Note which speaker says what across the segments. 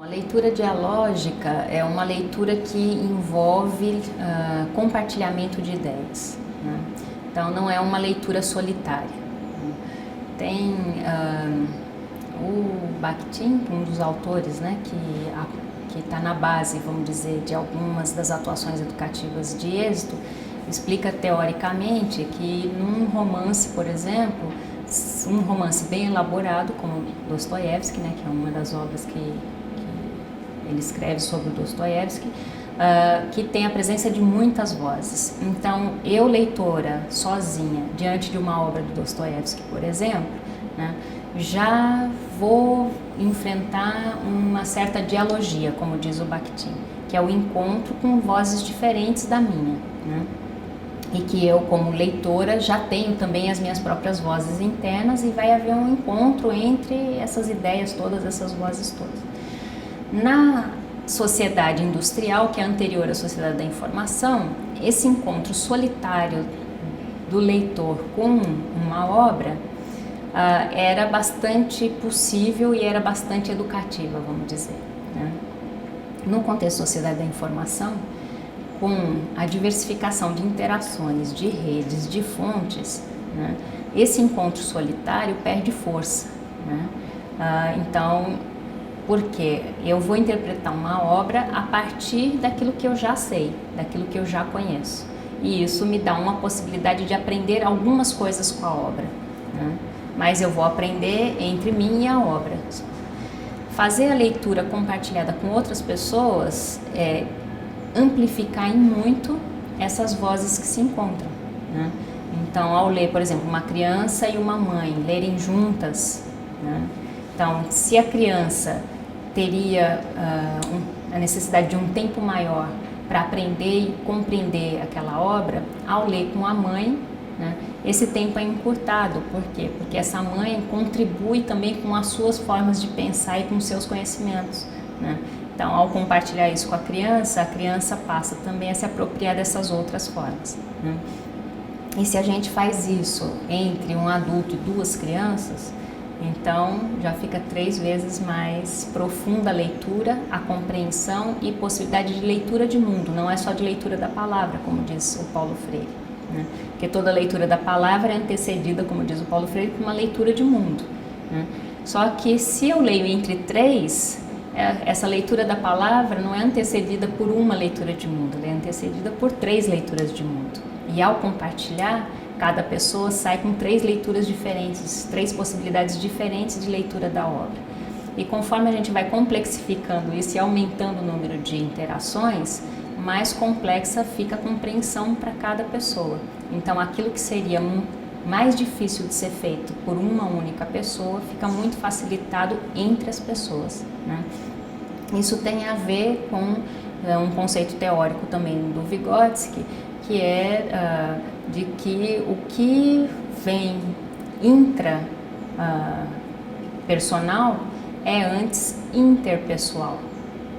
Speaker 1: A leitura dialógica é uma leitura que envolve compartilhamento de ideias, né? Então não é uma leitura solitária. Tem o Bakhtin, um dos autores, né, que está na base, vamos dizer, de algumas das atuações educativas de êxito, explica teoricamente que num romance, por exemplo, um romance bem elaborado, como Dostoiévski, né, que é uma das obras que ele escreve sobre Dostoiévski, que tem a presença de muitas vozes. Então, eu, leitora, sozinha, diante de uma obra de Dostoiévski, por exemplo, né, já vou enfrentar uma certa dialogia, como diz o Bakhtin, que é o encontro com vozes diferentes da minha, né? E que eu, como leitora, já tenho também as minhas próprias vozes internas e vai haver um encontro entre essas ideias todas, essas vozes todas. Na sociedade industrial, que é anterior à sociedade da informação, esse encontro solitário do leitor com uma obra era bastante possível e era bastante educativa, vamos dizer, né? No contexto da sociedade da informação, com a diversificação de interações, de redes, de fontes, né, esse encontro solitário perde força, né? Então, porque eu vou interpretar uma obra a partir daquilo que eu já sei, daquilo que eu já conheço. E isso me dá uma possibilidade de aprender algumas coisas com a obra, né? Mas eu vou aprender entre mim e a obra. Fazer a leitura compartilhada com outras pessoas é amplificar em muito essas vozes que se encontram, né? Então, ao ler, por exemplo, uma criança e uma mãe lerem juntas, né? Então, se a criança teria a necessidade de um tempo maior para aprender e compreender aquela obra, ao ler com a mãe, né, esse tempo é encurtado. Por quê? Porque essa mãe contribui também com as suas formas de pensar e com os seus conhecimentos, né? Então, ao compartilhar isso com a criança passa também a se apropriar dessas outras formas, né? E se a gente faz isso entre um adulto e duas crianças, então já fica 3 vezes mais profunda a leitura, a compreensão e possibilidade de leitura de mundo, não é só de leitura da palavra, como diz o Paulo Freire, né? Porque toda leitura da palavra é antecedida, como diz o Paulo Freire, por uma leitura de mundo, né? Só que se eu leio entre 3, essa leitura da palavra não é antecedida por uma leitura de mundo, ela é antecedida por 3 leituras de mundo. E ao compartilhar, cada pessoa sai com 3 leituras diferentes, 3 possibilidades diferentes de leitura da obra. E conforme a gente vai complexificando isso e aumentando o número de interações, mais complexa fica a compreensão para cada pessoa. Então, aquilo que seria mais difícil de ser feito por uma única pessoa fica muito facilitado entre as pessoas, né? Isso tem a ver com um conceito teórico também do Vygotsky, que é de que o que vem intrapersonal é antes interpessoal,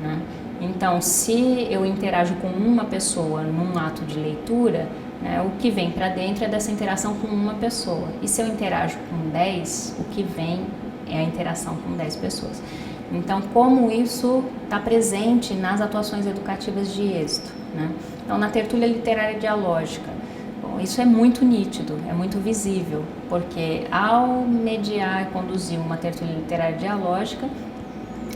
Speaker 1: né? Então, se eu interajo com uma pessoa num ato de leitura, né, o que vem para dentro é dessa interação com uma pessoa. E se eu interajo com 10, o que vem é a interação com 10 pessoas. Então, como isso está presente nas atuações educativas de êxito, né? Então, na tertúlia literária dialógica, bom, isso é muito nítido, é muito visível, porque ao mediar e conduzir uma tertúlia literária dialógica,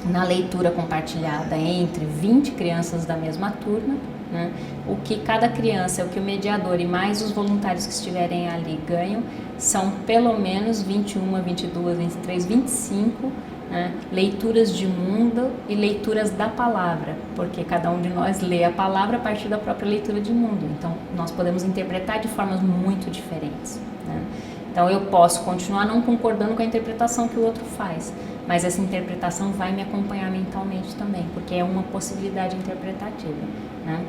Speaker 1: na leitura compartilhada entre 20 crianças da mesma turma, né, o que cada criança, o que o mediador e mais os voluntários que estiverem ali ganham, são pelo menos 21, 22, 23, 25 né, leituras de mundo e leituras da palavra, porque cada um de nós lê a palavra a partir da própria leitura de mundo, então nós podemos interpretar de formas muito diferentes, né? Então eu posso continuar não concordando com a interpretação que o outro faz, mas essa interpretação vai me acompanhar mentalmente também, porque é uma possibilidade interpretativa, né?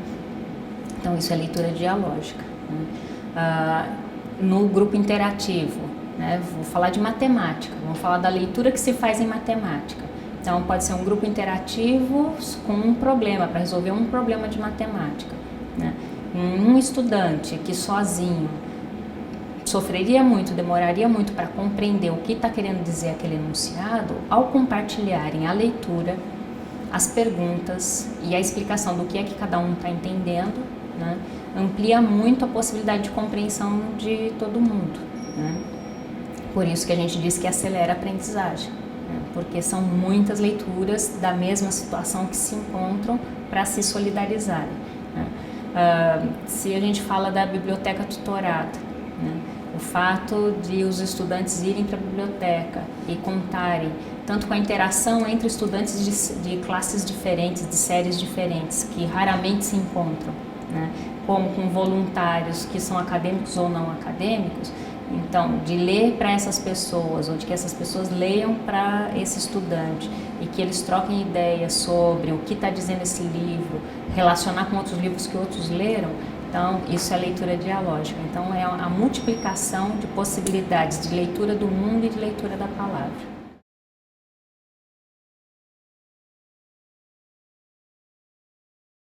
Speaker 1: Então isso é leitura dialógica, né? No grupo interativo, né, vou falar de matemática, vamos falar da leitura que se faz em matemática. Então pode ser um grupo interativo com um problema, para resolver um problema de matemática, né? Um estudante que sozinho sofreria muito, demoraria muito para compreender o que está querendo dizer aquele enunciado, ao compartilharem a leitura, as perguntas e a explicação do que é que cada um está entendendo, né, amplia muito a possibilidade de compreensão de todo mundo, né? Por isso que a gente diz que acelera a aprendizagem, né, porque são muitas leituras da mesma situação que se encontram para se solidarizarem, né? Se a gente fala da biblioteca tutorada, né, o fato de os estudantes irem para a biblioteca e contarem tanto com a interação entre estudantes de classes diferentes, de séries diferentes, que raramente se encontram, né, como com voluntários que são acadêmicos ou não acadêmicos. Então, de ler para essas pessoas, ou de que essas pessoas leiam para esse estudante e que eles troquem ideias sobre o que está dizendo esse livro, relacionar com outros livros que outros leram, então isso é leitura dialógica. Então é a multiplicação de possibilidades de leitura do mundo e de leitura da palavra.